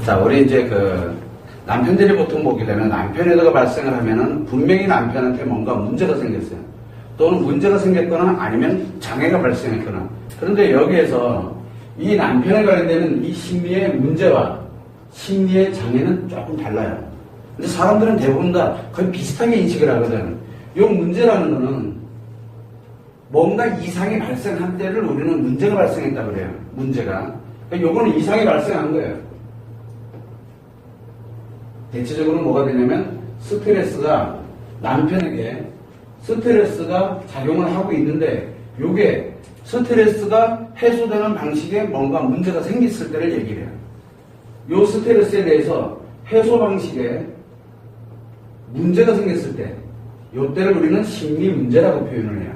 자, 우리 이제 남편들이 보통 보게 되면 남편 외도가 발생을 하면은 분명히 남편한테 뭔가 문제가 생겼어요. 또는 문제가 생겼거나 아니면 장애가 발생했거나. 그런데 여기에서 이 남편에 관련되는 이 심리의 문제와 심리의 장애는 조금 달라요. 근데 사람들은 대부분 다 거의 비슷하게 인식을 하거든. 이 문제라는 거는 뭔가 이상이 발생한 때를 우리는 문제가 발생했다 그래요. 문제가. 그러니까 요거는 이상이 발생한 거예요. 대체적으로 뭐가 되냐면 스트레스가 남편에게 스트레스가 작용을 하고 있는데 요게 스트레스가 해소되는 방식에 뭔가 문제가 생겼을 때를 얘기를 해요. 요 스트레스에 대해서 해소 방식에 문제가 생겼을 때 요때를 우리는 심리 문제라고 표현을 해요.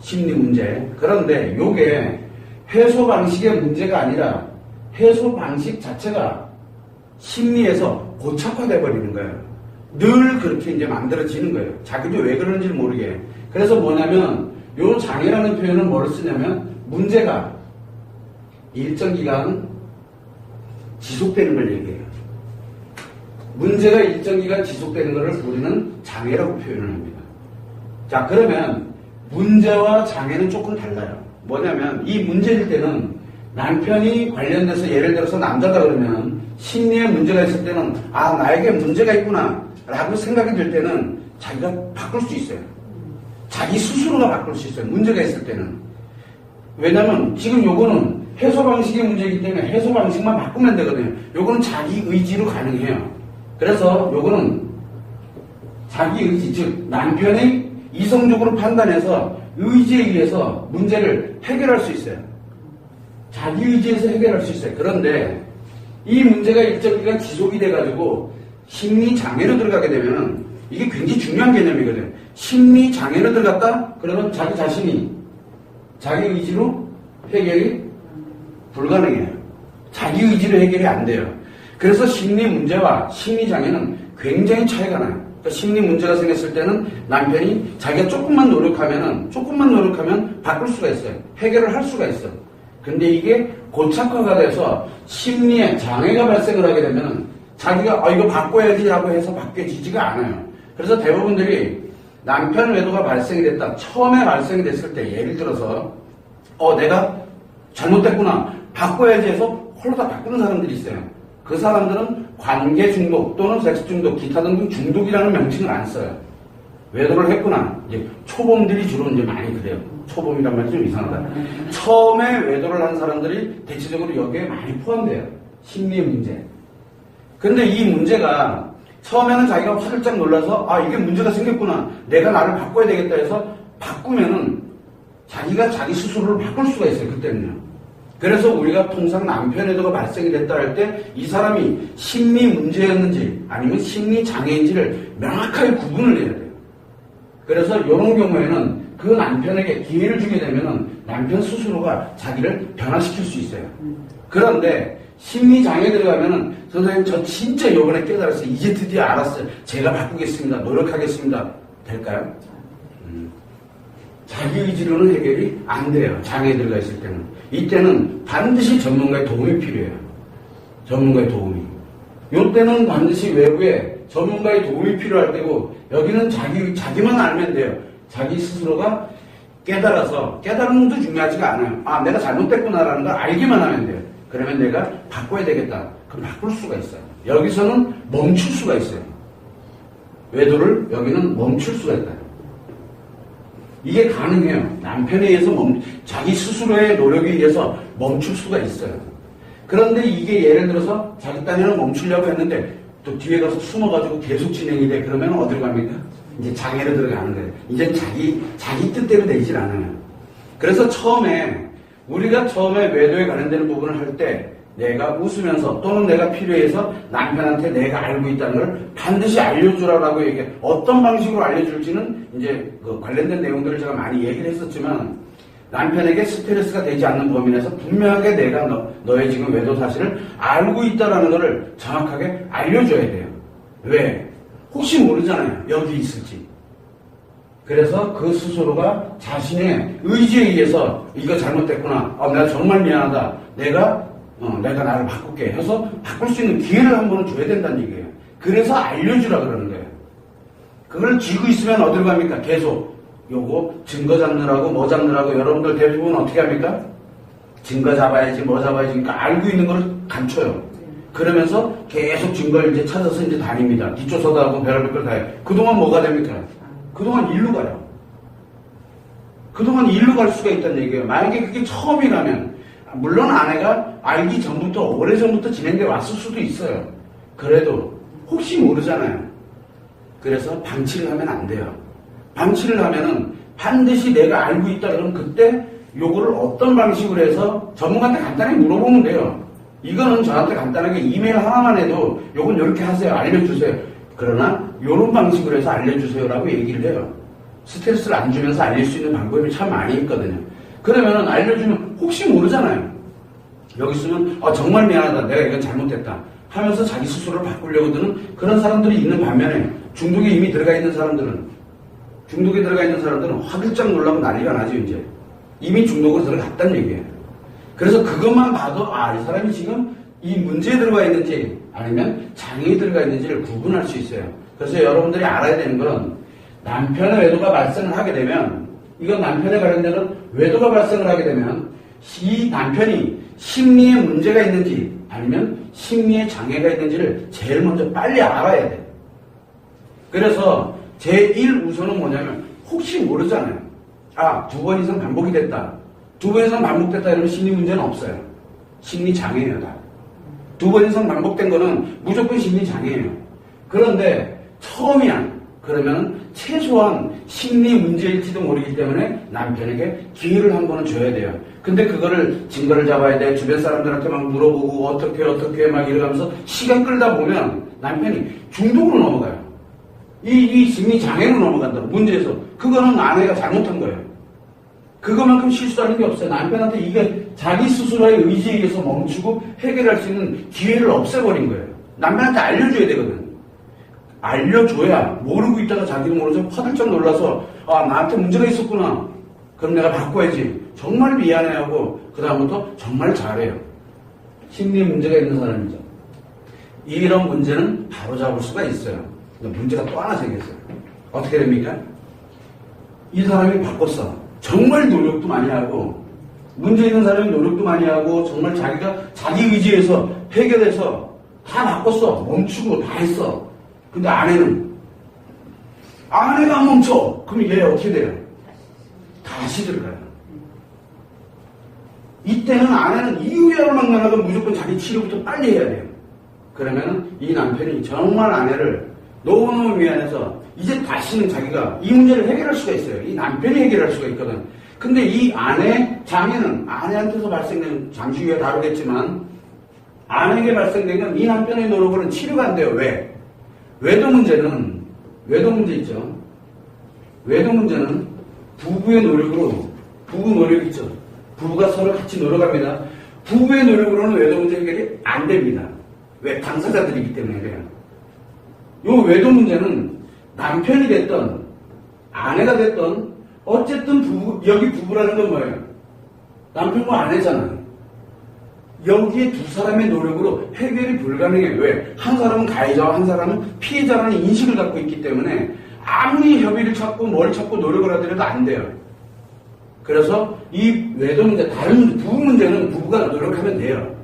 심리 문제. 그런데 요게 해소 방식의 문제가 아니라 해소 방식 자체가 심리에서 고착화돼 버리는 거예요. 늘 그렇게 이제 만들어지는 거예요. 자기도 왜 그러는지 모르게. 그래서 뭐냐면 요 장애라는 표현은 뭘 쓰냐면 문제가 일정 기간 지속되는 걸 얘기해요. 문제가 일정 기간 지속되는 것을 우리는 장애라고 표현을 합니다. 자, 그러면 문제와 장애는 조금 달라요. 뭐냐면 이 문제일 때는 남편이 관련돼서 예를 들어서 남자다 그러면 심리에 문제가 있을 때는 아, 나에게 문제가 있구나 라고 생각이 들 때는 자기가 바꿀 수 있어요. 자기 스스로가 바꿀 수 있어요. 문제가 있을 때는. 왜냐면 지금 요거는 해소 방식의 문제이기 때문에 해소 방식만 바꾸면 되거든요. 요거는 자기 의지로 가능해요. 그래서 요거는 자기 의지, 즉 남편이 이성적으로 판단해서 의지에 의해서 문제를 해결할 수 있어요. 자기 의지에서 해결할 수 있어요. 그런데 이 문제가 일정 기간 지속이 돼가지고 심리 장애로 들어가게 되면 이게 굉장히 중요한 개념이거든요. 심리 장애로 들어갔다? 그러면 자기 자신이 자기 의지로 해결이 불가능해요. 자기 의지로 해결이 안 돼요. 그래서 심리 문제와 심리 장애는 굉장히 차이가 나요. 그러니까 심리 문제가 생겼을 때는 남편이 자기가 조금만 노력하면 바꿀 수가 있어요. 해결을 할 수가 있어요. 근데 이게 고착화가 돼서 심리에 장애가 발생을 하게 되면 자기가 이거 바꿔야지 라고 해서 바뀌어지지가 않아요. 그래서 대부분들이 남편 외도가 발생이 됐다. 처음에 발생이 됐을 때 예를 들어서 내가 잘못됐구나. 바꿔야지 해서 홀로 다 바꾸는 사람들이 있어요. 그 사람들은 관계 중독 또는 섹스 중독, 기타 등등 중독이라는 명칭을 안 써요. 외도를 했구나. 이제 초범들이 주로 이제 많이 그래요. 초범이란 말이 좀 이상하다. 처음에 외도를 한 사람들이 대체적으로 여기에 많이 포함돼요. 심리의 문제. 근데 이 문제가 처음에는 자기가 화들짝 놀라서 이게 문제가 생겼구나. 내가 나를 바꿔야 되겠다 해서 바꾸면은 자기가 자기 스스로를 바꿀 수가 있어요. 그때는요. 그래서 우리가 통상 남편 외도가 발생이 됐다 할 때 이 사람이 심리 문제였는지 아니면 심리 장애인지를 명확하게 구분을 해야 돼요. 그래서 이런 경우에는 그 남편에게 기회를 주게 되면은 남편 스스로가 자기를 변화시킬 수 있어요. 그런데 심리 장애에 들어가면은 선생님 저 진짜 이번에 깨달았어요. 이제 드디어 알았어요. 제가 바꾸겠습니다. 노력하겠습니다. 될까요? 자기 의지로는 해결이 안 돼요. 장애에 들어가 있을 때는. 이때는 반드시 전문가의 도움이 필요해요. 전문가의 도움이. 이때는 반드시 외부에 전문가의 도움이 필요할 때고 여기는 자기만 알면 돼요. 자기 스스로가 깨달아서 깨달은 것도 중요하지가 않아요. 내가 잘못됐구나라는 걸 알기만 하면 돼요. 그러면 내가 바꿔야 되겠다. 그럼 바꿀 수가 있어요. 여기서는 멈출 수가 있어요. 외도를 여기는 멈출 수가 있다. 이게 가능해요. 남편에 의해서 자기 스스로의 노력에 의해서 멈출 수가 있어요. 그런데 이게 예를 들어서 자기 딴에는 멈추려고 했는데 또 뒤에 가서 숨어가지고 계속 진행이 돼. 그러면 어디로 갑니까? 이제 장애로 들어가는 거예요. 이제 자기 뜻대로 되질 않아요. 그래서 우리가 처음에 외도에 관련되는 부분을 할 때 내가 웃으면서 또는 내가 필요해서 남편한테 내가 알고 있다는 걸 반드시 알려주라고 얘기해. 어떤 방식으로 알려줄지는 이제 그 관련된 내용들을 제가 많이 얘기를 했었지만 남편에게 스트레스가 되지 않는 범위 내에서 분명하게 내가 너의 지금 외도 사실을 알고 있다는 것을 정확하게 알려줘야 돼요. 왜? 혹시 모르잖아요. 여기 있을지. 그래서 그 스스로가 자신의 의지에 의해서 이거 잘못됐구나. 내가 정말 미안하다. 내가 내가 나를 바꿀게 해서 바꿀 수 있는 기회를 한 번은 줘야 된다는 얘기예요. 그래서 알려주라 그러는 거예요. 그걸 쥐고 있으면 어디로 갑니까? 계속 요거 증거 잡느라고 뭐 잡느라고 여러분들 대부분 어떻게 합니까? 증거 잡아야지 뭐 잡아야지 그러니까 알고 있는 걸 감춰요. 그러면서 계속 증거를 이제 찾아서 이제 다닙니다. 뒷조사도 하고 별의별 걸 다 해요. 그동안 뭐가 됩니까? 그동안 일로 가요. 그동안 일로 갈 수가 있다는 얘기예요. 만약에 그게 처음이라면 물론 아내가 알기 전부터 오래전부터 진행돼 왔을 수도 있어요. 그래도 혹시 모르잖아요. 그래서 방치를 하면 안 돼요. 방치를 하면은 반드시 내가 알고 있다 그러면 그때 요거를 어떤 방식으로 해서 전문가한테 간단하게 물어보면 돼요. 이거는 저한테 간단하게 이메일 하나만 해도 요건 이렇게 하세요. 알려주세요. 그러나 요런 방식으로 해서 알려주세요라고 얘기를 해요. 스트레스를 안 주면서 알릴 수 있는 방법이 참 많이 있거든요. 그러면은 알려주면 혹시 모르잖아요. 여기 있으면 정말 미안하다. 내가 이건 잘못했다. 하면서 자기 스스로를 바꾸려고 드는 그런 사람들이 있는 반면에 중독에 이미 들어가 있는 사람들은 화들짝 놀라고 난리가 나죠. 이제 이미 중독으로 들어갔다는 얘기예요. 그래서 그것만 봐도 이 사람이 지금 이 문제에 들어가 있는지 아니면 장애에 들어가 있는지를 구분할 수 있어요. 그래서 여러분들이 알아야 되는 건 남편의 외도가 발생을 하게 되면 이건 남편에 관련되는 외도가 발생을 하게 되면 이 남편이 심리에 문제가 있는지 아니면 심리에 장애가 있는지를 제일 먼저 빨리 알아야 돼요. 그래서 제1우선은 뭐냐면 혹시 모르잖아요. 2번 이상 반복이 됐다. 2번 이상 반복됐다 이러면 심리 문제는 없어요. 심리 장애예요. 다. 2번 이상 반복된 거는 무조건 심리 장애예요. 그런데 처음이야. 그러면 최소한 심리 문제일지도 모르기 때문에 남편에게 기회를 한 번은 줘야 돼요. 근데 그거를 증거를 잡아야 돼. 주변 사람들한테 막 물어보고 어떻게 막 이러면서 시간 끌다 보면 남편이 중독으로 넘어가요. 이 심리 장애로 넘어간다고 문제에서. 그거는 아내가 잘못한 거예요. 그거만큼 실수하는 게 없어요. 남편한테 이게 자기 스스로의 의지에 의해서 멈추고 해결할 수 있는 기회를 없애버린 거예요. 남편한테 알려줘야 되거든. 알려줘야 모르고 있다가 자기도 모르죠. 화들짝 놀라서 나한테 문제가 있었구나. 그럼 내가 바꿔야지. 정말 미안해하고 그 다음부터 정말 잘해요. 심리에 문제가 있는 사람이죠. 이런 문제는 바로잡을 수가 있어요. 근데 문제가 또 하나 생겼어요. 어떻게 됩니까? 이 사람이 바꿨어. 정말 노력도 많이 하고 문제 있는 사람이 노력도 많이 하고 정말 자기가 자기 의지에서 해결해서 다 바꿨어. 멈추고 다 했어. 근데 아내가 안 멈춰. 그럼 얘 어떻게 돼요? 다시 들어가요. 이때는 아내는 이유야로 막나가고 무조건 자기 치료부터 빨리 해야 돼요. 그러면 이 남편이 정말 아내를 너무너무 미안해서 이제 다시는 자기가 이 문제를 해결할 수가 있어요. 이 남편이 해결할 수가 있거든. 근데 이 아내 장애는 아내한테서 발생된, 잠시 후에 다루겠지만 아내에게 발생된 건 이 남편의 노력으로는 치료가 안 돼요. 왜? 외도 문제 있죠. 외도 문제는 부부의 노력으로, 부부 노력 있죠. 부부가 서로 같이 노력합니다. 부부의 노력으로는 외도 문제 해결이 안 됩니다. 왜? 당사자들이기 때문에 그래요. 요 외도 문제는 남편이 됐던, 아내가 됐던, 어쨌든 여기 부부라는 건 뭐예요? 남편과 아내잖아요. 여기에 두 사람의 노력으로 해결이 불가능해요. 왜? 한 사람은 가해자와 한 사람은 피해자라는 인식을 갖고 있기 때문에 아무리 협의를 찾고 뭘 찾고 노력을 하더라도 안 돼요. 그래서 이 외도 문제, 다른 부부 문제는 부부가 노력하면 돼요.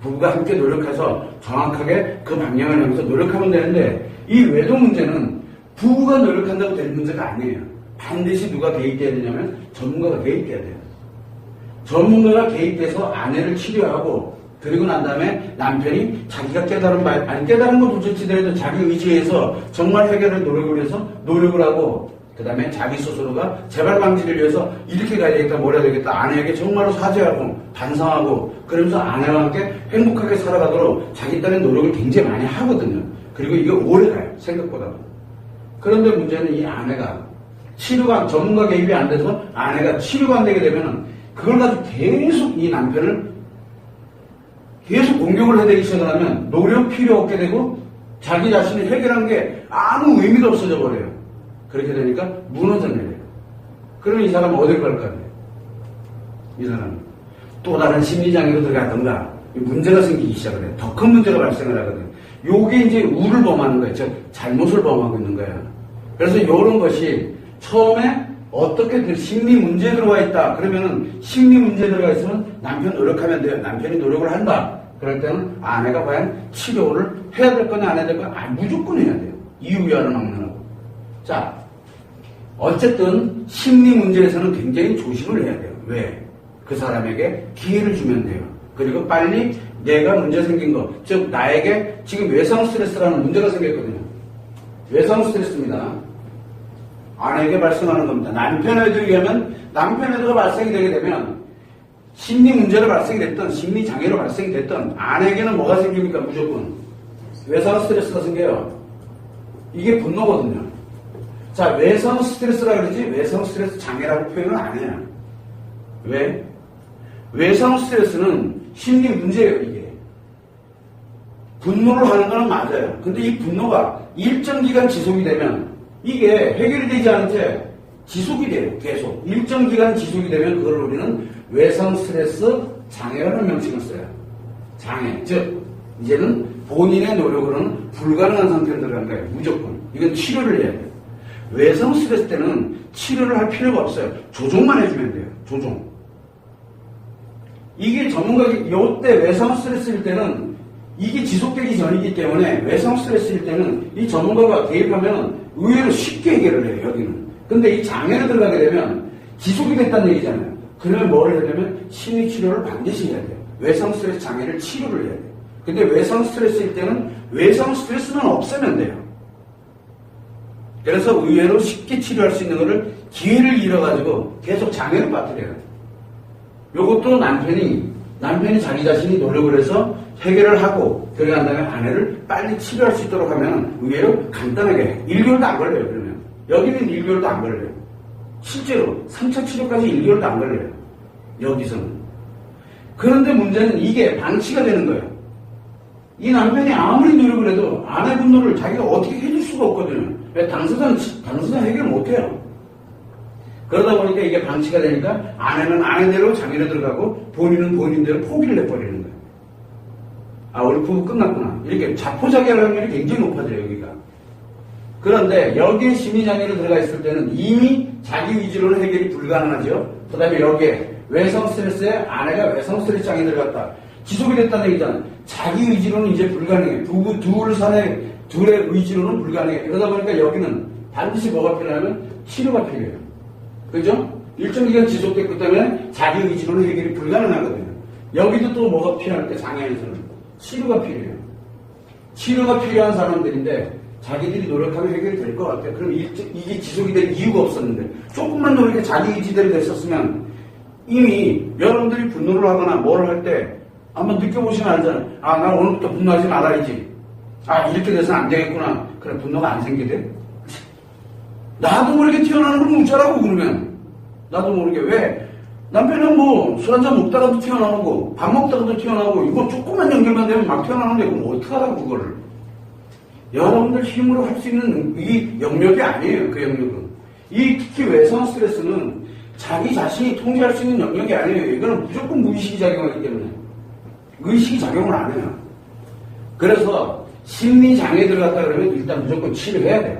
부부가 함께 노력해서 정확하게 그 방향을 향해서 노력하면 되는데 이 외도 문제는 부부가 노력한다고 될 문제가 아니에요. 반드시 누가 개입돼야 되냐면 전문가가 개입돼야 돼요. 전문가가 개입돼서 아내를 치료하고 그리고 난 다음에 남편이 자기가 깨달은 건 둘째치더라도 자기 의지에서 정말 해결을 노력을 해서 노력을 하고 그 다음에 자기 스스로가 재발 방지를 위해서 이렇게 가야 되겠다 뭐라 해야 되겠다 아내에게 정말로 사죄하고 반성하고 그러면서 아내와 함께 행복하게 살아가도록 자기 딴의 노력을 굉장히 많이 하거든요. 그리고 이게 오래 가요. 생각보다. 그런데 문제는 이 아내가 치료가 전문가 개입이 안 돼서 아내가 치료가 안 되게 되면은 그걸 가지고 계속 이 남편을 계속 공격을 해대기 시작하면 노력 필요 없게 되고 자기 자신이 해결한 게 아무 의미가 없어져 버려요. 그렇게 되니까 무너져 내려요. 그러면 이 사람은 어딜 갈까요? 이 사람은 또 다른 심리장애로 들어가던가 문제가 생기기 시작을 해요. 더 큰 문제가 발생을 하거든요. 요게 이제 우를 범하는 거예요. 즉, 잘못을 범하고 있는 거예요. 그래서 이런 것이 처음에 어떻게 그 심리 문제에 들어가 있다. 그러면은 심리 문제에 들어가 있으면 남편 노력하면 돼요. 남편이 노력을 한다. 그럴 때는 아내가 과연 치료를 해야 될 거냐 안 해야 될 거냐. 무조건 해야 돼요. 이유야를 막론하고. 자, 어쨌든 심리 문제에서는 굉장히 조심을 해야 돼요. 왜? 그 사람에게 기회를 주면 돼요. 그리고 빨리 내가 문제 생긴 거, 즉 나에게 지금 외상 스트레스라는 문제가 생겼거든요. 외상 스트레스입니다. 아내에게 발생하는 겁니다. 남편에도 의하면 남편에도 발생이 되게 되면 심리 문제로 발생이 됐던 심리 장애로 발생이 됐던 아내에게는 뭐가 생깁니까? 무조건 외상 스트레스가 생겨요. 이게 분노거든요. 자, 외상 스트레스라 그러지 외상 스트레스 장애라고 표현을 안 해요. 왜? 외상 스트레스는 심리 문제예요, 이게. 분노를 하는 건 맞아요. 근데 이 분노가 일정 기간 지속이 되면 이게 해결이 되지 않은 채 지속이 돼요, 계속. 일정 기간 지속이 되면 그걸 우리는 외상 스트레스 장애라는 명칭을 써요. 장애. 즉, 이제는 본인의 노력으로는 불가능한 상태로 들어간 거예요, 무조건. 이건 치료를 해야 돼요. 외상 스트레스 때는 치료를 할 필요가 없어요. 조종만 해주면 돼요, 조종. 이게 전문가가 요때 외상 스트레스일 때는 이게 지속되기 전이기 때문에 외상 스트레스일 때는 이 전문가가 개입하면 의외로 쉽게 해결을 해요, 여기는. 근데 이 장애를 들어가게 되면 지속이 됐다는 얘기잖아요. 그러면 뭐를 해야 되면 심리치료를 반드시 해야 돼요. 외상 스트레스 장애를 치료를 해야 돼요. 근데 외상 스트레스일 때는 외상 스트레스만 없애면 돼요. 그래서 의외로 쉽게 치료할 수 있는 거를 기회를 잃어가지고 계속 장애를 빠뜨려요. 요것도 남편이 자기 자신이 노력을 해서 해결을 하고 들어간 다음에 아내를 빨리 치료할 수 있도록 하면 의외로 간단하게 1개월도 안 걸려요. 그러면 여기는 1개월도 안 걸려요. 실제로 3차 치료까지 1개월도 안 걸려요. 여기서는. 그런데 문제는 이게 방치가 되는 거예요. 이 남편이 아무리 노력을 해도 아내 분노를 자기가 어떻게 해줄 수가 없거든요. 왜? 당사자는 해결 못해요. 그러다 보니까 이게 방치가 되니까 아내는 아내대로 장애로 들어가고 본인은 본인대로 포기를 해버리는 거예요. 아, 우리 부부 끝났구나. 이렇게 자포자기할 확률이 굉장히 높아져요, 여기가. 그런데 여기에 심리장애로 들어가 있을 때는 이미 자기 위주로는 해결이 불가능하죠. 그 다음에 여기에 외상 스트레스에 아내가 외상 스트레스 장애 들어갔다. 지속이 됐다는 얘기잖아요. 자기 의지로는 이제 불가능해. 부부 둘의 의지로는 불가능해. 그러다 보니까 여기는 반드시 뭐가 필요하면 치료가 필요해요. 그죠? 일정 기간 지속됐기 때문에 자기 의지로는 해결이 불가능하거든요. 여기도 또 뭐가 필요할 때 장애에서는 치료가 필요해요. 치료가 필요한 사람들인데 자기들이 노력하면 해결이 될 것 같아요. 그럼 이게 지속이 될 이유가 없었는데 조금만 노력해 자기 의지대로 됐었으면 이미 여러분들이 분노를 하거나 뭐를 할 때 한번 느껴보시면 알잖아요. 아, 나 오늘부터 분노하지 말아야지. 아, 이렇게 돼서는 안 되겠구나. 그래, 분노가 안 생기대. 나도 모르게 튀어나오는 걸 묻자라고 그러면. 나도 모르게. 왜? 남편은 뭐 술 한잔 먹다가도 튀어나오고 밥 먹다가도 튀어나오고 이거 조금만 연결만 되면 막 튀어나오는데 그럼 어떡하라고 그거를. 여러분들 힘으로 할 수 있는 이 영역이 아니에요. 그 영역은. 이 특히 외상 스트레스는 자기 자신이 통제할 수 있는 영역이 아니에요. 이거는 무조건 무의식이 작용하기 때문에. 의식이 작용을 안 해요. 그래서 심리장애 들어갔다 그러면 일단 무조건 치료해야 돼요.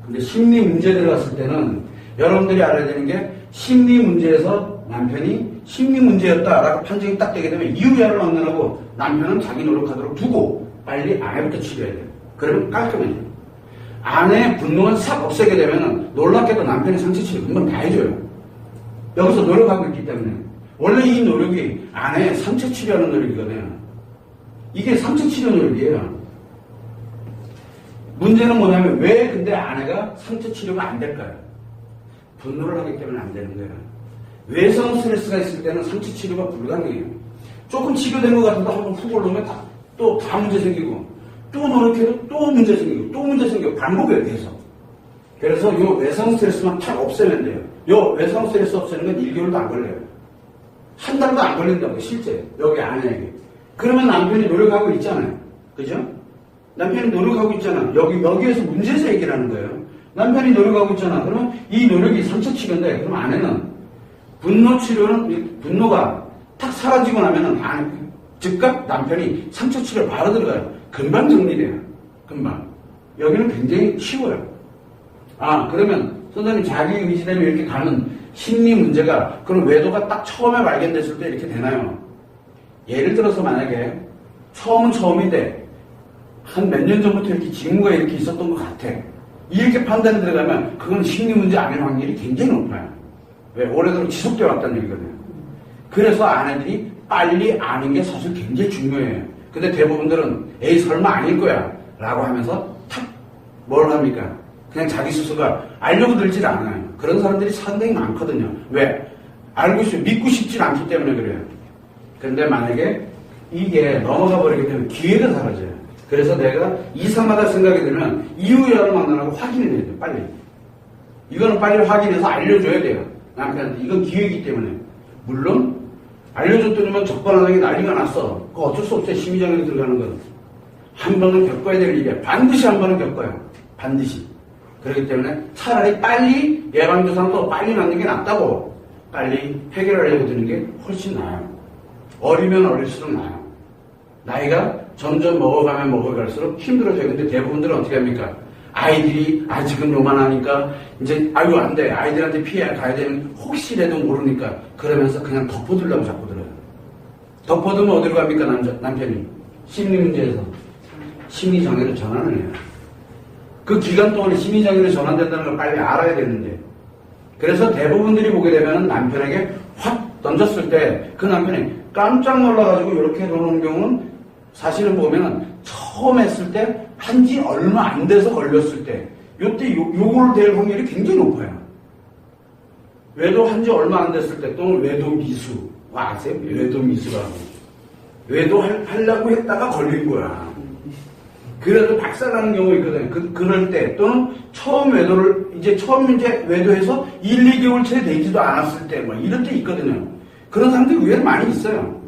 근데 심리 문제 들어갔을 때는 여러분들이 알아야 되는 게 심리 문제에서 남편이 심리 문제였다라고 판정이 딱 되게 되면 이유야를 막론하고 남편은 자기 노력하도록 두고 빨리 아내부터 치료해야 돼요. 그러면 깔끔해져요. 아내의 분노는 싹 없애게 되면 놀랍게도 남편의 상처 치료 금방 다 해줘요. 여기서 노력하고 있기 때문에. 원래 이 노력이 아내의 상처 치료하는 노력이거든요. 이게 상처 치료 노력이에요. 문제는 뭐냐면 왜 근데 아내가 상처 치료가 안 될까요? 분노를 하기 때문에 안 되는 거예요. 외상 스트레스가 있을 때는 상처 치료가 불가능해요. 조금 치료된 것 같은데 한번 훅 올라오면 또 다 문제 생기고 또 노력해도 또 문제 생기고 또 문제 생기고 반복해요, 계속. 그래서 이 외상 스트레스만 탁 없애면 돼요. 이 외상 스트레스 없애는 건 1개월도 안 걸려요. 한 달도 안 걸린다고, 실제. 여기 아내에게. 그러면 남편이 노력하고 있잖아요. 그죠? 남편이 노력하고 있잖아. 여기에서 문제에서 얘기를 하는 거예요. 남편이 노력하고 있잖아. 그러면 이 노력이 상처 치료인데, 그럼 아내는 분노 치료는, 분노가 탁 사라지고 나면은, 즉각 남편이 상처 치료 바로 들어가요. 금방 정리돼요. 금방. 여기는 굉장히 쉬워요. 아, 그러면 선생님 자기 의지대로 이렇게 가는 심리 문제가 그럼 외도가 딱 처음에 발견됐을 때 이렇게 되나요? 예를 들어서 만약에 처음은 처음인데 한 몇 년 전부터 이렇게 징후가 이렇게 있었던 것 같아. 이렇게 판단이 들어가면 그건 심리 문제 아닐 확률이 굉장히 높아요. 왜? 오래도록 지속되어 왔다는 얘기거든요. 그래서 아내들이 빨리 아는 게 사실 굉장히 중요해요. 근데 대부분들은 에이 설마 아닐 거야 라고 하면서 탁 뭘 합니까? 그냥 자기 스스로가 알려고 들질 않아요. 그런 사람들이 상당히 많거든요. 왜? 알고 있어요. 믿고 싶진 않기 때문에 그래요. 근데 만약에 이게 넘어가 버리게 되면 기회가 사라져요. 그래서 내가 이상하다 생각이 들면 이유야를 만나라고 확인을 해야 돼요. 빨리. 이거는 빨리 확인해서 알려줘야 돼요. 남편한테. 이건 기회이기 때문에. 물론 알려줬더니만 적반하장이 난리가 났어. 그거 어쩔 수 없어요. 심리장애로 들어가는 건. 한 번은 겪어야 될 일이야. 반드시 한 번은 겪어요. 반드시. 그렇기 때문에 차라리 빨리 예방주사도 빨리 맞는 게 낫다고 빨리 해결하려고 드는 게 훨씬 나아요. 어리면 어릴수록 나아요. 나이가 점점 먹어가면 먹어갈수록 힘들어져요. 근데 대부분들은 어떻게 합니까? 아이들이 아직은 요만하니까 이제 아유 안 돼. 아이들한테 피해 가야 되는 혹시라도 모르니까 그러면서 그냥 덮어두려고 자꾸 들어요. 덮어두면 어디로 갑니까? 남편이 심리 문제에서 심리장애로 전환을 해요. 그 기간 동안에 심리장애로 전환된다는 걸 빨리 알아야 되는데 그래서 대부분들이 보게 되면 남편에게 확 던졌을 때 그 남편이 깜짝 놀라가지고 이렇게 도는 경우는 사실은 보면 처음 했을 때 한지 얼마 안 돼서 걸렸을 때 요때 요걸 될 확률이 굉장히 높아요. 외도 한지 얼마 안 됐을 때 또는 외도 미수 아세요? 외도 미수라고 외도 하려고 했다가 걸린 거야. 그래도 박살나는 경우 있거든요. 그럴 때 또는 처음 외도해서 1, 2개월 채 되지도 않았을 때 뭐 이럴 때 있거든요. 그런 사람들이 의외로 많이 있어요.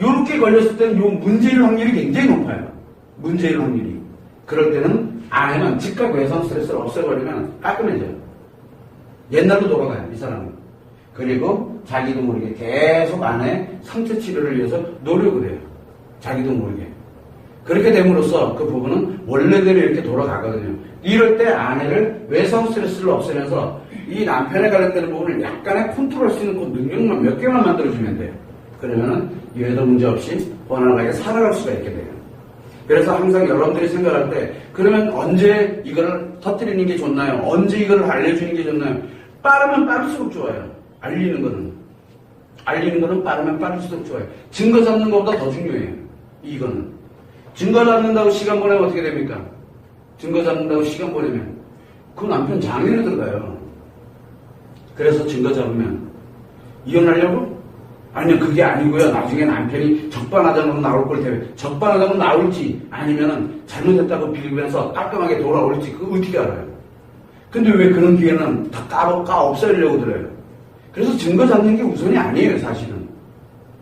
요렇게 걸렸을 때는 요 문제일 확률이 굉장히 높아요. 문제일 확률이. 그럴 때는 아내는 즉각 외상 스트레스를 없애버리면 깔끔해져요. 옛날로 돌아가요, 이 사람은. 그리고 자기도 모르게 계속 아내 상처 치료를 위해서 노력을 해요. 자기도 모르게. 그렇게 됨으로써 그 부분은 원래대로 이렇게 돌아가거든요. 이럴 때 아내를 외상 스트레스를 없애면서 이 남편에 관련되는 부분을 약간의 컨트롤할 수 있는 그 능력만 몇 개만 만들어주면 돼요. 그러면은 이외에도 문제 없이 원활하게 살아갈 수가 있게 돼요. 그래서 항상 여러분들이 생각할 때 그러면 언제 이걸 터뜨리는 게 좋나요? 언제 이걸 알려주는 게 좋나요? 빠르면 빠를수록 좋아요. 알리는 거는 빠르면 빠를수록 좋아요. 증거 잡는 것보다 더 중요해요. 이거는. 증거 잡는다고 시간 보내면 어떻게 됩니까? 증거 잡는다고 시간 보내면 그 남편 장애로 들어가요. 그래서 증거 잡으면 이혼하려고? 아니면 그게 아니고요. 나중에 남편이 적반하장으로 나올 걸 테면 적반하장으로 나올지 아니면은 잘못했다고 빌면서 깔끔하게 돌아올지 그거 어떻게 알아요? 근데 왜 그런 기회는 다 없애려고 들어요? 그래서 증거 잡는 게 우선이 아니에요, 사실은.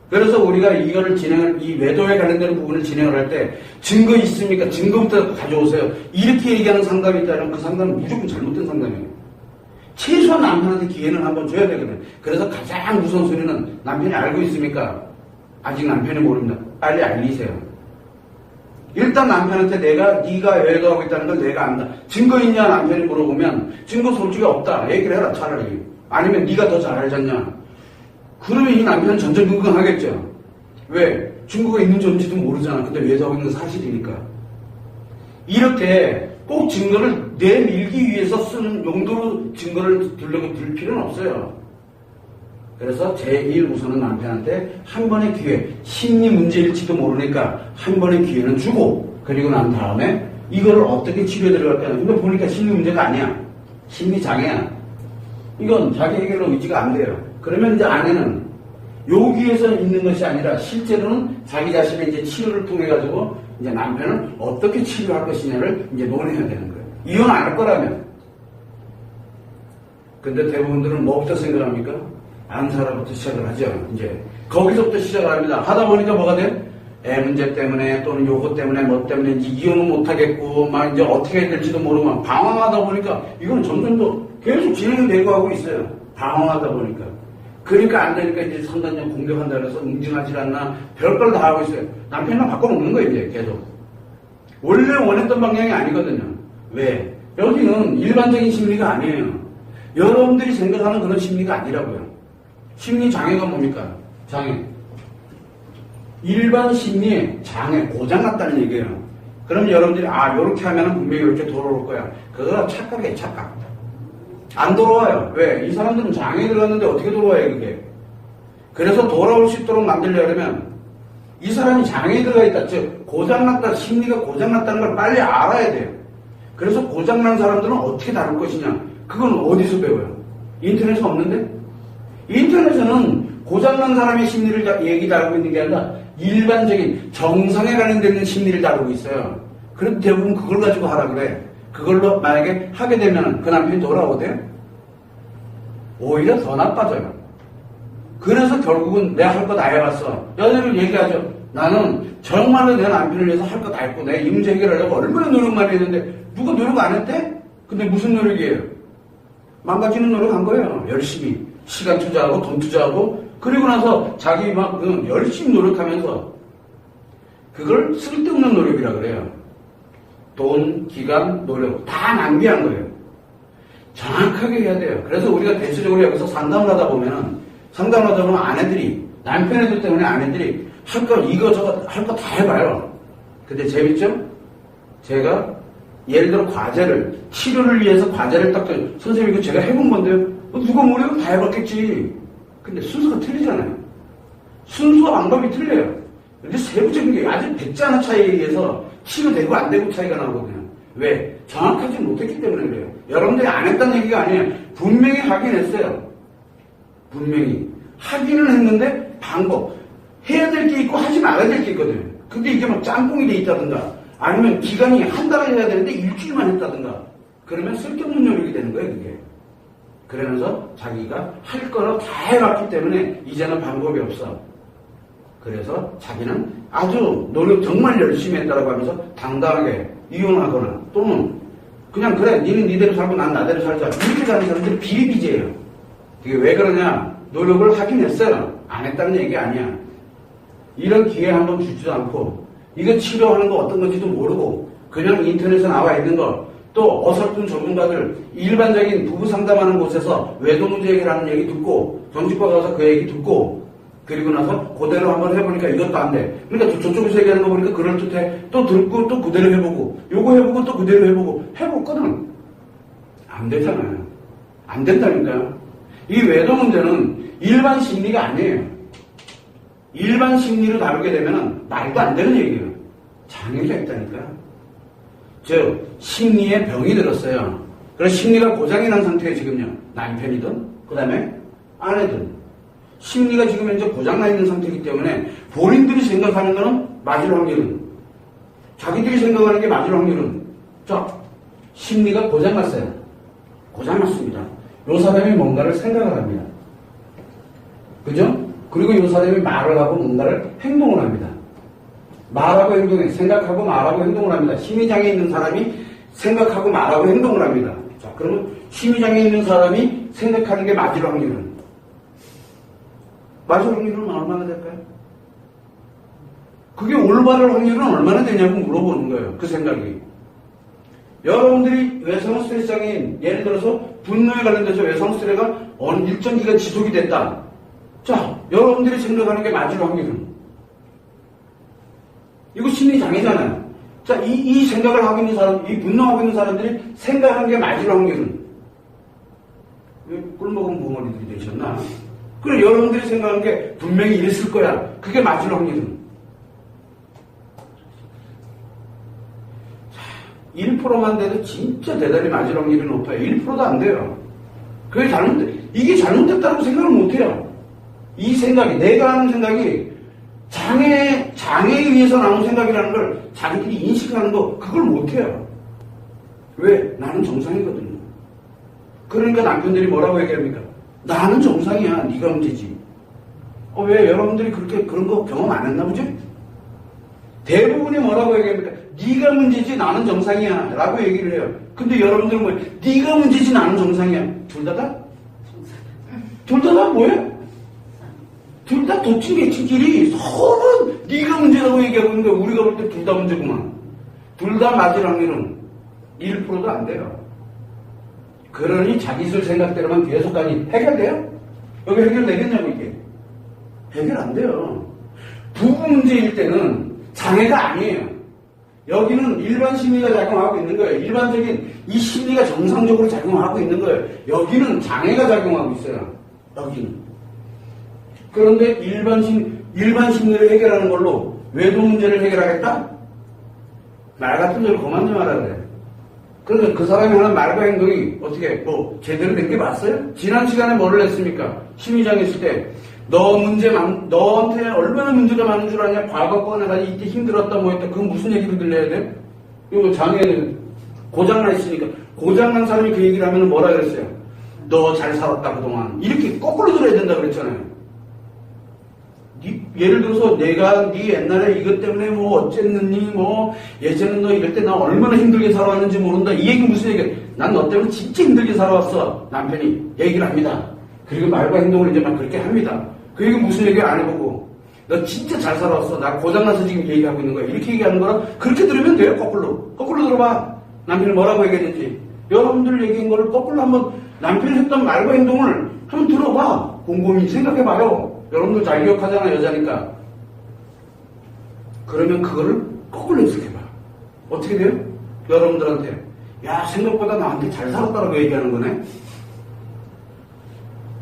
그래서 우리가 이거를 이 외도에 관련되는 부분을 진행을 할 때 증거 있습니까? 증거부터 가져오세요. 이렇게 얘기하는 상담이 있다면 그 상담은 무조건 잘못된 상담이에요. 최소한 남편한테 기회는 한번 줘야 되거든요. 그래서 가장 우선순위는 남편이 알고 있습니까? 아직 남편이 모릅니다. 빨리 알리세요. 일단 남편한테 네가 외도하고 있다는 걸 내가 안다. 증거 있냐 남편이 물어보면 증거 솔직히 없다. 얘기를 해라 차라리. 아니면 네가 더 잘 알잖냐. 그러면 이 남편은 전전긍긍하겠죠. 왜? 증거가 있는지 없는지도 모르잖아. 근데 외도하고 있는 건 사실이니까. 이렇게 꼭 증거를 내밀기 위해서 쓰는 용도로 증거를 들 필요는 없어요. 그래서 제1우선은 남편한테 한 번의 기회, 심리 문제일지도 모르니까 한 번의 기회는 주고 그리고 난 다음에 이거를 어떻게 치료해 들어갈까. 근데 보니까 심리 문제가 아니야. 심리 장애야. 이건 자기 해결로 의지가 안 돼요. 그러면 이제 아내는 여기에서 있는 것이 아니라 실제로는 자기 자신의 이제 치료를 통해 가지고 이제 남편은 어떻게 치료할 것이냐를 이제 논의해야 되는 거예요. 이혼 안 할 거라면. 근데 대부분들은 뭐부터 생각합니까? 안 살아부터 시작을 하죠. 이제 거기서부터 시작을 합니다. 하다 보니까 뭐가 돼? 애 문제 때문에 또는 요거 때문에 뭐 때문에 이제 이혼은 못 하겠고 막 이제 어떻게 해야 될지도 모르고 방황하다 보니까 이건 점점 더 계속 진행이 되고 하고 있어요. 방황하다 보니까. 그러니까 안 되니까 이제 선단장 공격한다 그래서 응징하지 않나 별걸 다 하고 있어요. 남편이랑 바꿔먹는 거예요, 이제 계속. 원래 원했던 방향이 아니거든요. 왜? 여기는 일반적인 심리가 아니에요. 여러분들이 생각하는 그런 심리가 아니라고요. 심리 장애가 뭡니까? 장애. 일반 심리의 장애, 고장났다는 얘기예요. 그럼 여러분들이 요렇게 하면 분명히 이렇게 돌아올 거야. 그거 착각이에요, 착각. 안 돌아와요. 왜? 이 사람들은 장애에 들어갔는데 어떻게 돌아와요, 그게? 그래서 돌아올 수 있도록 만들려면 이 사람이 장애에 들어가 있다, 즉 고장났다, 심리가 고장났다는 걸 빨리 알아야 돼요. 그래서 고장난 사람들은 어떻게 다룰 것이냐? 그건 어디서 배워요? 인터넷에 없는데? 인터넷에는 고장난 사람의 심리를 얘기 다루고 있는 게 아니라 일반적인 정상에 관련된 심리를 다루고 있어요. 그래도 대부분 그걸 가지고 하라 그래. 그걸로 만약에 하게 되면 그 남편이 돌아오대요? 오히려 더 나빠져요. 그래서 결국은 내가 할 거 다 해봤어. 여자를 얘기하죠. 나는 정말로 내 남편을 위해서 할 거 다 했고 내가 이 문제 해결하려고 얼마나 노력만 했는데 누가 노력 안 했대? 근데 무슨 노력이에요? 망가지는 노력한 거예요. 열심히 시간 투자하고 돈 투자하고 그리고 나서 자기 막 열심히 노력하면서 그걸 쓸데없는 노력이라 그래요. 돈, 기간, 노력 다 낭비한 거예요. 정확하게 해야 돼요. 그래서 우리가 대체적으로 여기서 상담을 하다 보면 아내들이 남편 애들 때문에 아내들이 할 거 이거저거 할 거 다 해봐요. 근데 재밌죠? 제가 예를 들어 과제를 치료를 위해서 과제를 딱 선생님 이거 제가 해본 건데요. 누가 뭐래도 다 해봤겠지. 근데 순서가 틀리잖아요. 순수와 방법이 틀려요. 근데 세부적인 게 아주 백자나 차이에 의해서 치료되고 안 되고 차이가 나거든요. 왜? 정확하지 못했기 때문에 그래요. 여러분들이 안 했다는 얘기가 아니에요. 분명히 하긴 했어요. 분명히. 하기는 했는데 방법. 해야 될 게 있고 하지 말아야 될 게 있거든요. 근데 이게 막 짬뽕이 돼 있다든가 아니면 기간이 한 달을 해야 되는데 일주일만 했다든가 그러면 쓸데없는 노력이 되는 거예요, 그게. 그러면서 자기가 할 거를 다 해왔기 때문에 이제는 방법이 없어. 그래서 자기는 아주 노력 정말 열심히 했다고 하면서 당당하게 이혼하거나 또는 그냥 그래 니는 니대로 살고 난 나대로 살자 이렇게 사는 사람들이 비리비재예요. 이게 왜 그러냐? 노력을 하긴 했어요. 안 했다는 얘기 아니야. 이런 기회 한번 주지도 않고 이거 치료하는 거 어떤 건지도 모르고 그냥 인터넷에 나와 있는 거 또 어설픈 전문가들 일반적인 부부 상담하는 곳에서 외도 문제 해결하는 얘기 듣고 정신과 가서 그 얘기 듣고 그리고 나서 그대로 한번 해보니까 이것도 안 돼. 그러니까 저쪽에서 얘기하는 거 보니까 그럴듯해. 또 듣고 또 그대로 해보고 요거 해보고 또 그대로 해보고 해봤거든. 안 되잖아요. 안 된다니까요. 이 외도 문제는 일반 심리가 아니에요. 일반 심리를 다루게 되면 말도 안 되는 얘기예요. 장애가 있다니까요. 즉 심리에 병이 들었어요. 그래서 심리가 고장이 난 상태에 지금요. 남편이든 그 다음에 아내든 심리가 지금 현재 고장나 있는 상태이기 때문에 본인들이 생각하는 거는 맞을 확률은 자기들이 생각하는 게 맞을 확률은 자 심리가 고장났어요. 고장났습니다. 요 사람이 뭔가를 생각을 합니다. 그죠? 그리고 요 사람이 말을 하고 뭔가를 행동을 합니다. 말하고 행동해. 생각하고 말하고 행동을 합니다. 심리장애 있는 사람이 생각하고 말하고 행동을 합니다. 자, 그러면 심리장애 있는 사람이 생각하는 게 맞을 확률은? 맞을 확률은 얼마나 될까요? 그게 올바를 확률은 얼마나 되냐고 물어보는 거예요. 그 생각이. 여러분들이 외상 스트레스 장애인, 예를 들어서 분노에 관련돼서 외상 스트레스가 어느 일정 기간 지속이 됐다. 자, 여러분들이 생각하는 게 맞을 확률은? 이거 심리장애잖아요. 자, 이 생각을 하고 있는 사람, 이 분노하고 있는 사람들이 생각하는 게 맞을 확률은? 왜 꿀먹은 붕어리들이 되셨나? 그래, 여러분들이 생각하는 게 분명히 이랬을 거야. 그게 맞을 확률은? 자, 1%만 돼도 진짜 대단히 맞을 확률이 높아요. 1%도 안 돼요. 그게 이게 잘못됐다고 생각을 못 해요. 이 생각이, 내가 하는 생각이 장애에 의해서 나온 생각이라는 걸 자기들이 인식하는 거, 그걸 못해요. 왜? 나는 정상이거든요. 그러니까 남편들이 뭐라고 얘기합니까? 나는 정상이야. 네가 문제지. 왜? 여러분들이 그런 거 경험 안 했나 보지? 대부분이 뭐라고 얘기합니까? 네가 문제지 나는 정상이야. 라고 얘기를 해요. 근데 여러분들은 뭐예요? 네가 문제지 나는 정상이야. 둘 다? 둘 다 뭐예요? 둘 다 도찐개친끼리 서로 네가 문제라고 얘기하고 있는 거야. 우리가 볼 때 둘 다 문제구만. 둘 다 맞을 확률은 1%도 안 돼요. 그러니 자기술 생각대로만 계속 가니 해결돼요? 여기 해결되겠냐고 이게. 해결 안 돼요. 부부 문제일 때는 장애가 아니에요. 여기는 일반 심리가 작용하고 있는 거예요. 일반적인 이 심리가 정상적으로 작용하고 있는 거예요. 여기는 장애가 작용하고 있어요. 여기는. 그런데 일반 심리를 해결하는 걸로 외도 문제를 해결하겠다? 말 같은 소리 그만 좀 하라 그래. 그러니까 그 사람이 하는 말과 행동이 어떻게 뭐 제대로 된 게 맞어요? 지난 시간에 뭐를 했습니까? 심리장애 있을 때 너한테 얼마나 문제가 많은 줄 아냐? 과거 꺼내가지고 이때 힘들었다 뭐 했다. 그건 무슨 얘기를 들려야 돼? 이거 장애는 고장나 있으니까 고장난 사람이 그 얘기를 하면 뭐라 그랬어요? 너 잘 살았다 그동안. 이렇게 거꾸로 들어야 된다 그랬잖아요. 예를 들어서 내가 네 옛날에 이것 때문에 뭐 어쨌느니 뭐 예전에 너 이럴 때 나 얼마나 힘들게 살아왔는지 모른다. 이 얘기는 무슨 얘기야? 난 너 때문에 진짜 힘들게 살아왔어. 남편이 얘기를 합니다. 그리고 말과 행동을 이제 막 그렇게 합니다. 그 얘기 무슨 얘기 안 해보고 너 진짜 잘 살아왔어. 나 고장나서 지금 얘기하고 있는 거야. 이렇게 얘기하는 거라 그렇게 들으면 돼요. 거꾸로 들어봐. 남편이 뭐라고 얘기했는지. 여러분들 얘기한 거를 거꾸로 한번 남편이 했던 말과 행동을 한번 들어봐. 곰곰이 생각해봐요. 여러분들 잘 기억하잖아, 여자니까. 그러면 그거를 거꾸로 해석해봐. 어떻게 돼요? 여러분들한테 야, 생각보다 나한테 잘 살았다라고 얘기하는 거네.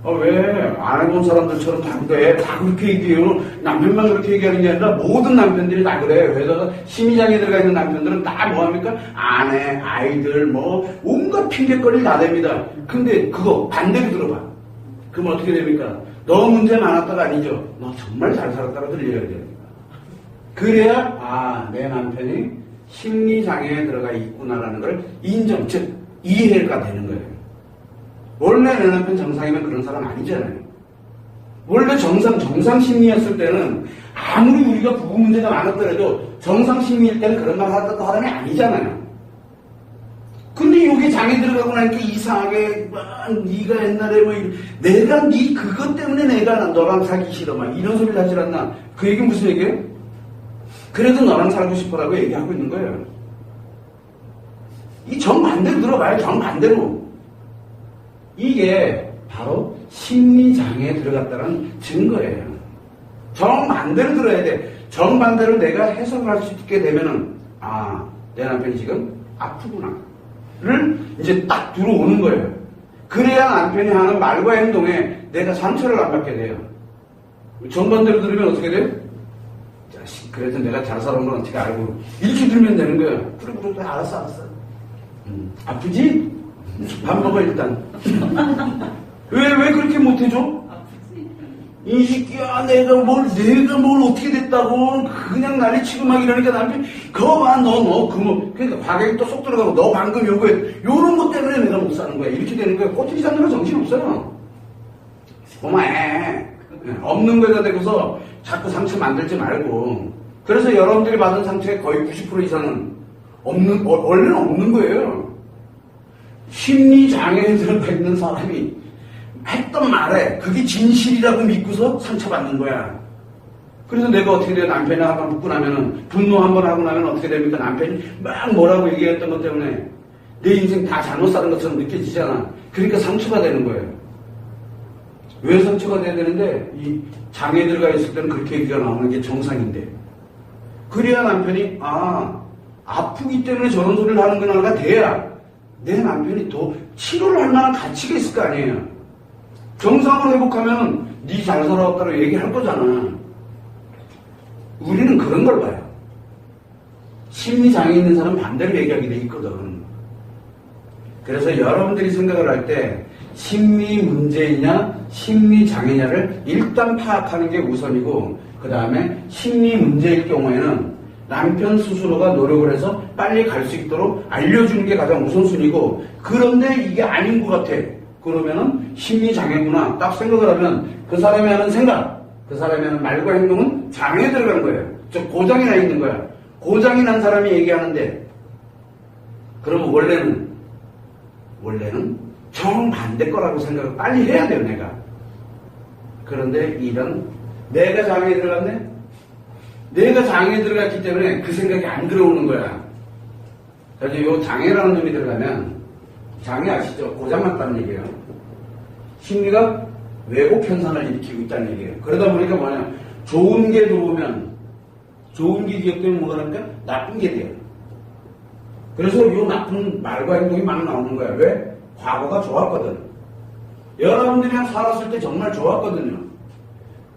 왜 안 해본 사람들처럼 다 그래? 다 그렇게 얘기해요. 남편만 그렇게 얘기하는 게 아니라 모든 남편들이 다 그래. 회사가 심리장애 들어가 있는 남편들은 다 뭐합니까? 아내, 아이들 뭐 온갖 핑계거리를 다 댑니다. 근데 그거 반대로 들어봐. 그럼 어떻게 됩니까? 너 문제 많았다가 아니죠. 너 정말 잘 살았다고 들려야 돼요. 그래야 내 남편이 심리장애에 들어가 있구나라는 걸 인정, 즉 이해가 되는 거예요. 원래 내 남편 정상이면 그런 사람 아니잖아요. 원래 정상 심리였을 때는 아무리 우리가 부부 문제가 많았더라도 정상 심리일 때는 그런 말 하던 사람이 아니잖아요. 근데 이게 장애 들어가고 나니까 이상하게 네가 옛날에 뭐 내가 네 그것 때문에 내가 너랑 살기 싫어 막 이런 소리를 하질 않나. 그 얘기는 무슨 얘기예요? 그래도 너랑 살고 싶어라고 얘기하고 있는 거예요. 이 정반대로 들어봐요. 정반대로. 이게 바로 심리장애에 들어갔다는 증거예요. 정반대로 들어야 돼. 정반대로 내가 해석을 할 수 있게 되면은 내 남편이 지금 아프구나 를 이제 딱 들어오는 거예요. 그래야 남편이 하는 말과 행동에 내가 상처를 안 받게 돼요. 정반대로 들으면 어떻게 돼요? 자식, 그래도 내가 잘 살아온 건 어떻게 알고 이렇게 들으면 되는 거예요. 그래 알았어. 아프지? 밥 먹어 일단. 왜 그렇게 못해줘? 이 새끼야 내가 뭘 어떻게 됐다고 그냥 난리치고 막 이러니까 남편이 그거만 그러니까 과격이 또 쏙 들어가고 너 방금 요런 것 때문에 내가 못 사는 거야. 이렇게 되는 거야. 꼬투리 잡느라 정신없어요. 고마해. 없는 거에다 대고서 자꾸 상처 만들지 말고. 그래서 여러분들이 받은 상처의 거의 90% 이상은 원래는 없는 거예요. 심리장애에 들어가 있는 사람이 했던 말에 그게 진실이라고 믿고서 상처받는 거야. 그래서 내가 어떻게 돼요? 남편이 한번 붙고 나면은 분노 한번 하고 나면 어떻게 됩니까? 남편이 막 뭐라고 얘기했던 것 때문에 내 인생 다 잘못 사는 것처럼 느껴지잖아. 그러니까 상처가 되는 거예요. 왜 상처가 돼야 되는데 이 장애에 들어가 있을 때는 그렇게 얘기가 나오는 게 정상인데 그래야 남편이 아프기 때문에 저런 소리를 하는구나가 돼야 내 남편이 더 치료를 할 만한 가치가 있을 거 아니에요. 정상으로 회복하면 네 잘 살아왔다고 얘기할 거잖아. 우리는 그런 걸 봐요. 심리장애 있는 사람은 반대로 얘기하게 돼 있거든. 그래서 여러분들이 생각을 할 때 심리 문제이냐 심리장애냐를 일단 파악하는 게 우선이고 그 다음에 심리 문제일 경우에는 남편 스스로가 노력을 해서 빨리 갈 수 있도록 알려주는 게 가장 우선순위고 그런데 이게 아닌 것 같아. 그러면은 심리장애구나 딱 생각을 하면 그 사람이 하는 생각, 그 사람이 하는 말과 행동은 장애에 들어간 거예요. 즉 고장이 나 있는 거야. 고장이 난 사람이 얘기하는데 그러면 원래는 정반대 거라고 생각을 빨리 해야 돼요. 내가. 그런데 이런 내가 장애에 들어갔네? 내가 장애에 들어갔기 때문에 그 생각이 안 들어오는 거야. 그래서 요 장애라는 놈이 들어가면, 장애 아시죠? 고장났다는 얘기예요. 심리가 왜곡 현상을 일으키고 있다는 얘기예요. 그러다 보니까 뭐냐, 좋은 게 들어오면, 좋은 게 기억되면 뭐가 합니까? 나쁜 게 돼요. 그래서 요 나쁜 말과 행동이 막 나오는 거야. 왜? 과거가 좋았거든. 여러분들이랑 살았을 때 정말 좋았거든요.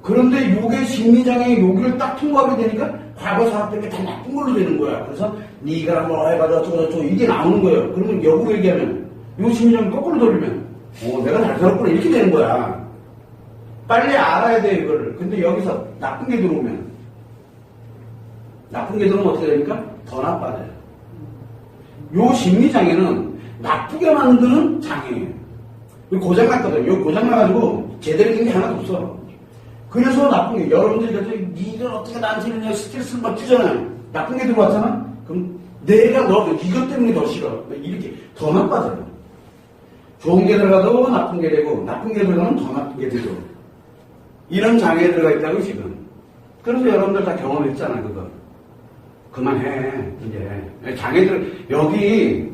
그런데 요게 심리장애 여기를 딱 통과하게 되니까 과거 살았던 게 다 나쁜 걸로 되는 거야. 그래서 네가 뭐 해가지고 어쩌고저쩌고 이게 나오는 거예요. 그러면 역으로 얘기하면 요 심리장애 거꾸로 돌리면 내가 잘 살았구나 이렇게 되는 거야. 빨리 알아야 돼 이거를. 근데 여기서 나쁜 게 들어오면 어떻게 되니까 더 나빠져요. 요 심리장애는 나쁘게 만드는 장애예요. 고장났거든. 요 고장나가지고 제대로 된 게 하나도 없어. 그래서 나쁜 게, 여러분들이 그래서 니들 어떻게 나한테 이러냐 스트레스를 막 주잖아요. 나쁜 게 들어왔잖아? 그럼 내가 이것 때문에 더 싫어. 이렇게 더 나빠져요. 좋은 게 들어가도 나쁜 게 되고, 나쁜 게 들어가면 더 나쁜 게 되고. 이런 장애에 들어가 있다고 지금. 그래서 여러분들 다 경험했잖아, 그거. 그만해, 이제. 장애들, 여기,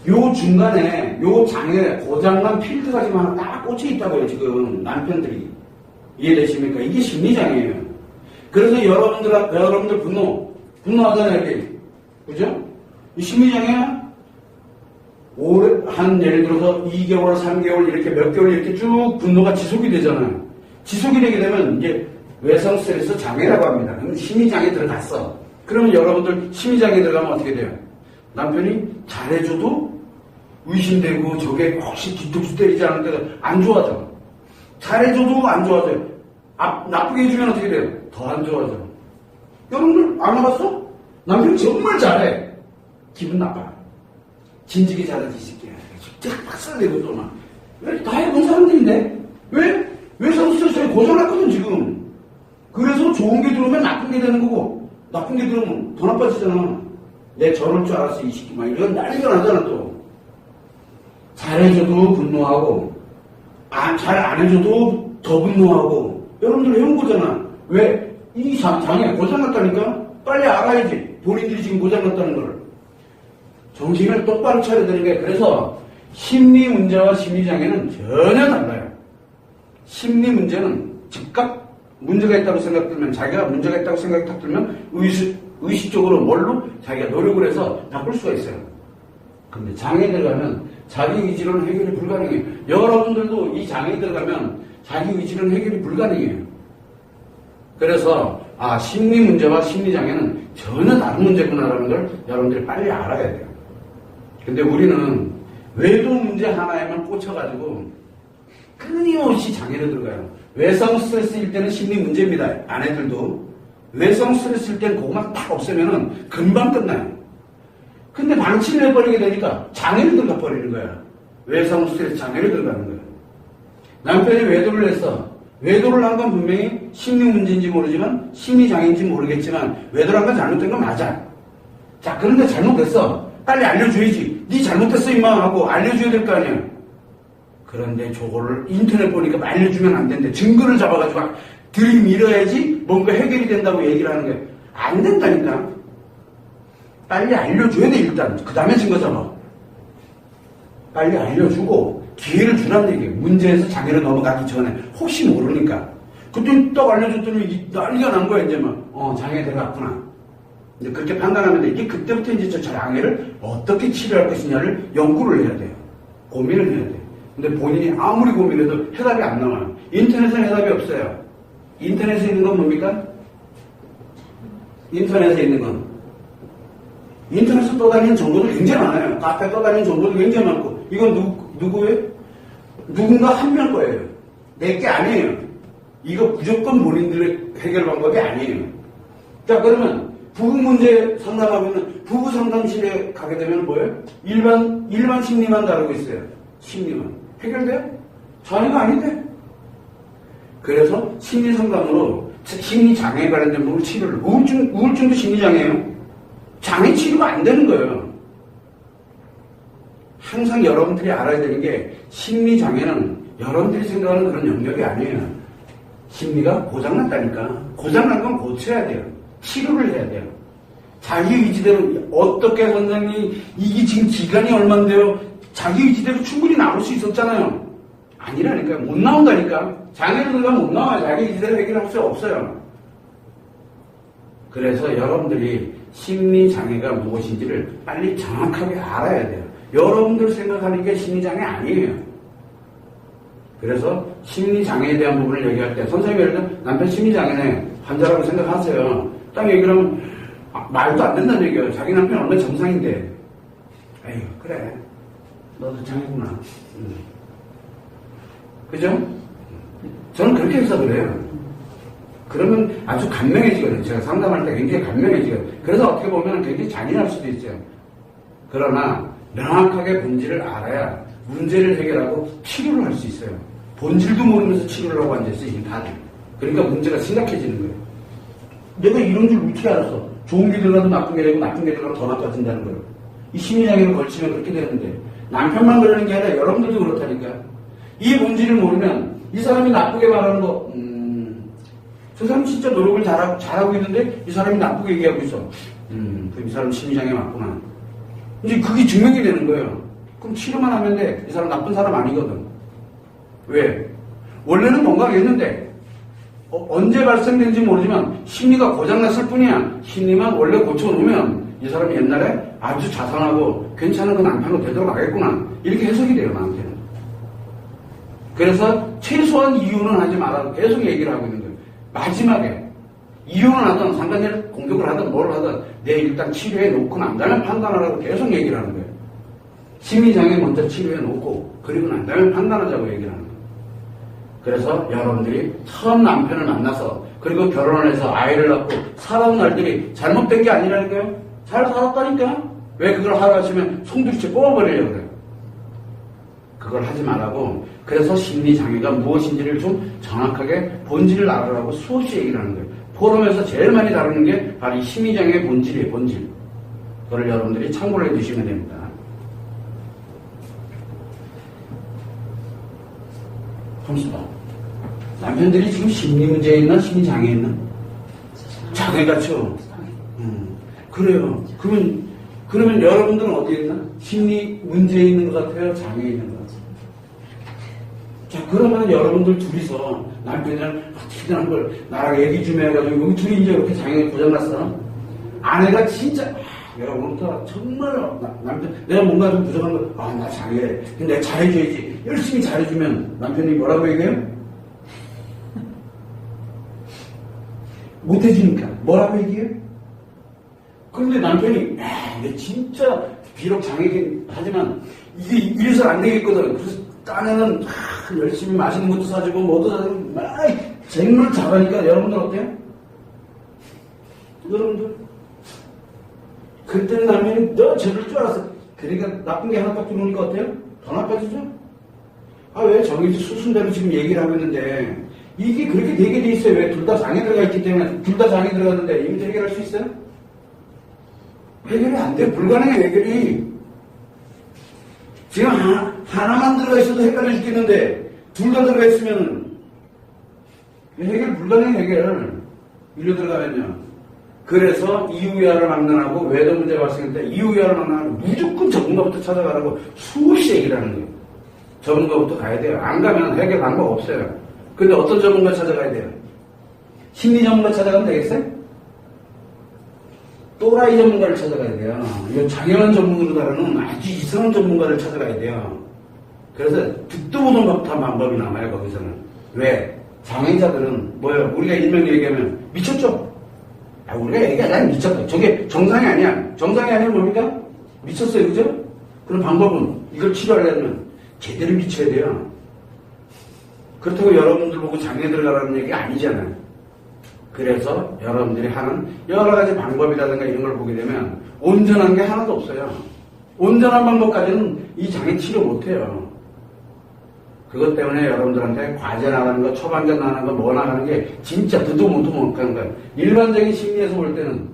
요 중간에, 요 장애, 고장난 필드가 지금 하나 딱 꽂혀 있다고요, 지금, 남편들이. 이해되십니까? 이게 심리장애예요. 그래서 여러분들 분노하잖아요, 이렇게. 그죠? 이 심리장애야? 예를 들어서 2개월, 3개월, 이렇게 몇 개월 이렇게 쭉 분노가 지속이 되잖아요. 지속이 되게 되면 이제 외성 스트레스 장애라고 합니다. 그럼 심리장애 들어갔어. 그러면 여러분들 심리장애 들어가면 어떻게 돼요? 남편이 잘해줘도 의심되고 저게 혹시 뒤통수 때리지 않을까 안 좋아져. 잘해줘도 안 좋아져요. 나쁘게 해주면 어떻게 돼요? 더 안 좋아져. 여러분들 안 해봤어? 남편이 정말 잘해. 기분 나빠. 진즉이 잘하지 이 새끼야. 진짜 박살내고 또 막. 왜? 다 해본 사람들인데? 왜? 외성 스트레스에 고장났거든 지금. 그래서 좋은 게 들어오면 나쁜 게 되는 거고 나쁜 게 들어오면 더 나빠지잖아. 내 저럴 줄 알았어 이 새끼 막 이런 난리가 나잖아 또. 잘해줘도 분노하고 잘 안 해줘도 더 분노하고 여러분들 해온 거잖아. 왜? 이 장애 고장났다니까? 빨리 알아야지. 본인들이 지금 고장났다는 걸. 정신을 똑바로 차려야 되는 게 그래서 심리 문제와 심리장애는 전혀 달라요. 심리 문제는 즉각 문제가 있다고 생각 들면 자기가 문제가 있다고 생각이 딱 들면 의식적으로 뭘로 자기가 노력을 해서 바꿀 수가 있어요. 근데 장애에 들어가면 자기 의지로는 해결이 불가능해요. 여러분들도 이 장애에 들어가면 자기 의지로는 해결이 불가능해요. 그래서 심리 문제와 심리 장애는 전혀 다른 문제구나 여러분들이 빨리 알아야 돼요. 근데 우리는 외도 문제 하나에만 꽂혀가지고 끊임없이 장애를 들어가요. 외성 스트레스일 때는 심리 문제입니다. 아내들도. 외성 스트레스일 때는 그것만 딱 없애면은 금방 끝나요. 근데 방치를 해버리게 되니까 장애를 들어가 버리는 거야. 외성 스트레스 장애를 들어가는 거야. 남편이 외도를 했어. 외도를 한 건 분명히 심리 문제인지 모르지만 심리 장애인지 모르겠지만 외도를 한 건 잘못된 건 맞아. 자, 그런데 잘못됐어. 빨리 알려줘야지. 네 잘못됐어 임마 하고 알려줘야 될 거 아니야. 그런데 저거를 인터넷 보니까 알려주면 안 된대. 증거를 잡아가지고 들이밀어야지 뭔가 해결이 된다고 얘기를 하는 거야. 안 된다니까. 빨리 알려줘야 돼 일단. 그 다음에 증거 잡아. 빨리 알려주고 기회를 주라는 얘기예요. 문제에서 장애로 넘어가기 전에. 혹시 모르니까. 그때 딱 알려줬더니 난리가 난 거야 이제 막. 장애 들어갔구나. 이제 그렇게 판단하면 돼. 이게 그때부터 이제 저 장애를 어떻게 치료할 것이냐를 연구를 해야 돼요. 고민을 해야 돼요. 근데 본인이 아무리 고민해도 해답이 안 나와요. 인터넷에 해답이 없어요. 인터넷에 있는 건 뭡니까? 인터넷에 있는 건. 인터넷에 떠다니는 정보도 굉장히 많아요. 카페 떠다니는 정보도 굉장히 많고. 이건 누구예요? 누군가 한 명 거예요. 내 게 아니에요. 이거 무조건 본인들의 해결 방법이 아니에요. 자, 그러면 부부 문제 상담하고 있는 부부 상담실에 가게 되면 뭐예요? 일반 심리만 다루고 있어요. 심리만. 해결돼요? 전혀 아닌데. 그래서 심리 상담으로 심리 장애에 관련된 부분을 치료를. 우울증도 심리 장애예요. 장애 치료가 안 되는 거예요. 항상 여러분들이 알아야 되는 게 심리 장애는 여러분들이 생각하는 그런 영역이 아니에요. 심리가 고장났다니까. 고장난 건 고쳐야 돼요. 치료를 해야 돼요. 자기 의지대로 어떻게 선생님 이게 지금 기간이 얼만데요? 자기 의지대로 충분히 나올 수 있었잖아요. 아니라니까요. 못 나온다니까. 장애를 들어가면 못 나와요. 자기 의지대로 해결할 수 없어요. 그래서 여러분들이 심리장애가 무엇인지를 빨리 정확하게 알아야 돼요. 여러분들 생각하는 게 심리장애 아니에요. 그래서 심리장애에 대한 부분을 얘기할 때 선생님이 예를 들면 남편 심리장애네 환자라고 생각하세요. 딱 얘기를 하면 말도 안 된다는 얘기예요. 자기 남편 얼마나 정상인데. 에휴 그래 너도 장애구나. 그죠? 저는 그렇게 해서 그래요. 그러면 아주 간명해지거든요. 제가 상담할 때 굉장히 간명해지거든요. 그래서 어떻게 보면 굉장히 잔인할 수도 있어요. 그러나 명확하게 본질을 알아야 문제를 해결하고 치료를 할 수 있어요. 본질도 모르면서 치료를 하고 앉아있어요. 지금 다들. 그러니까 문제가 심각해지는 거예요. 내가 이런 줄 어떻게 알았어? 좋은 게 들어가도 나쁜 게 되고 나쁜 게 들어가도 더 나빠진다는 거예요. 이 심리장애를 걸치면 그렇게 되는데 남편만 그러는 게 아니라 여러분들도 그렇다니까. 이 본질을 모르면 이 사람이 나쁘게 말하는 거 저 사람 진짜 노력을 잘하고 있는데 이 사람이 나쁘게 얘기하고 있어. 그럼 이 사람 심리장애 맞구나. 이제 그게 증명이 되는 거예요. 그럼 치료만 하면 돼. 이 사람 나쁜 사람 아니거든. 왜? 원래는 건강했는데 언제 발생된지 모르지만 심리가 고장났을 뿐이야. 심리만 원래 고쳐놓으면 이 사람이 옛날에 아주 자상하고 괜찮은 그 남편으로 되돌아가겠구나. 이렇게 해석이 돼요, 나한테는. 그래서 최소한 이유는 하지 말라고 계속 얘기를 하고 있는 거예요. 마지막에 이혼을 하든 상간녀를 공격을 하든 뭘 하든 내 일단 치료해 놓고 난 다음에 판단하라고 계속 얘기를 하는 거예요. 심리장애 먼저 치료해 놓고 그리고 난 다음에 판단하자고 얘기를 하는 거예요. 그래서 여러분들이 처음 남편을 만나서 그리고 결혼을 해서 아이를 낳고 살아온 날들이 잘못된 게 아니라니까요. 잘 살았다니까. 왜 그걸 하라 하시면 송두리째 뽑아버리려고 그래요. 그걸 하지 말라고. 그래서 심리장애가 무엇인지를 좀 정확하게 본질을 알아라고 수없이 얘기를 하는 거예요. 포럼에서 제일 많이 다루는 게 바로 이 심리장애의 본질이에요, 본질. 그걸 여러분들이 참고를 해두시면 됩니다. 잠시만. 남편들이 지금 심리 문제에 있나, 심리장애에 있나? 장애가죠. 그래요. 그러면 여러분들은 어디에 있나? 심리 문제에 있는 것 같아요? 장애에 있는 것 같아요? 자, 그러면 여러분들 둘이서 남편이랑 어떻게든 걸 나랑 얘기 좀 해가지고 여기 둘이 이제 이렇게 장애가 고장났어. 아내가 진짜 여러분부터 정말 남편 내가 뭔가 좀 부족한 거 나 장애 근데 내가 잘해줘야지. 열심히 잘해주면 남편이 뭐라고 얘기해요? 못해주니까 뭐라고 얘기해요? 그런데 남편이 내 진짜 비록 장애긴 하지만 이게 이래서 안 되겠거든. 그래서 딴에는 열심히 맛있는 것도 사주고 뭐도 사주고 막 정말 잘하니까 여러분들 어때요? 여러분들 그때는 남편이 너 저럴 줄 알았어. 그러니까 나쁜 게 하나밖에 모르니까 어때요? 더 나빠지죠? 왜 정해진 수순대로 지금 얘기를 하고 있는데 이게 그렇게 되게 돼 있어요. 왜? 둘 다 장애 들어가 있기 때문에 둘 다 장애 들어갔는데 이 문제 해결할 수 있어요? 해결이 안 돼. 불가능해 해결이. 지금 하나만 들어가 있어도 헷갈려 죽겠는데 둘 다 들어가 있으면 해결 불가능해. 해결 일로 들어가면요. 그래서 이유야를 막론하고 외도 문제가 발생할 때 이유야를 막론하고 무조건 전문가부터 찾아가라고 수없이 얘기를 하는 거예요. 전문가부터 가야 돼요. 안 가면 해결 방법 없어요. 근데 어떤 전문가 찾아가야 돼요? 심리 전문가 찾아가면 되겠어요? 또라이 전문가를 찾아가야 돼요. 이 장애한 전문으로 다루는 아주 이상한 전문가를 찾아가야 돼요. 그래서 듣도 보도 못한 방법이 남아요, 거기서는. 왜? 장애자들은 뭐예요? 우리가 일명 얘기하면 미쳤죠? 우리가 얘기하자면 미쳤다. 저게 정상이 아니야. 정상이 아니면 뭡니까? 미쳤어요, 그죠? 그럼 방법은 이걸 치료하려면 제대로 미쳐야 돼요. 그렇다고 여러분들 보고 장애 들어가라는 얘기가 아니잖아요. 그래서 여러분들이 하는 여러 가지 방법이라든가 이런 걸 보게 되면 온전한 게 하나도 없어요. 온전한 방법까지는 이 장애 치료 못해요. 그것 때문에 여러분들한테 과제 나가는 거, 처방전 나가는 거, 뭐 나가는 게 진짜 듣도 못하는 거예요. 일반적인 심리에서 볼 때는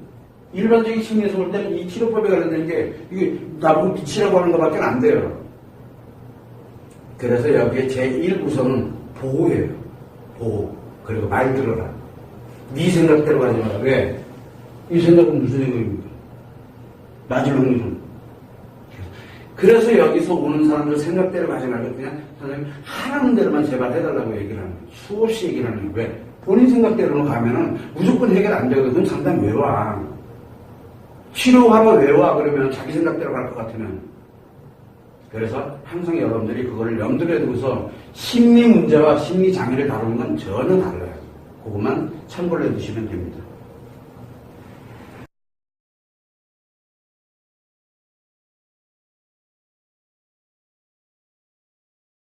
이 치료법에 관련된 게 이게 나보고 미치라고 하는 것밖에 안 돼요. 그래서 여기에 제1구성은 보호예요. 보호. 그리고 말 들어라. 네 생각대로 가지 마라. 왜? 이 생각은 무슨 생각입니까? 맞을 확률은. 그래서 여기서 오는 사람들 생각대로 가지 말고 그냥 선생님 하라는 대로만 제발 해달라고 얘기를 하는 거예요. 수없이 얘기를 하는 거예요. 왜? 본인 생각대로 가면은 무조건 해결 안 되거든. 상담 왜 와? 치료하러 왜 와? 그러면 자기 생각대로 갈 것 같으면. 그래서 항상 여러분들이 그거를 염두에 두고서 심리 문제와 심리 장애를 다루는 건 전혀 달라요. 그것만 참고를 해두시면 됩니다.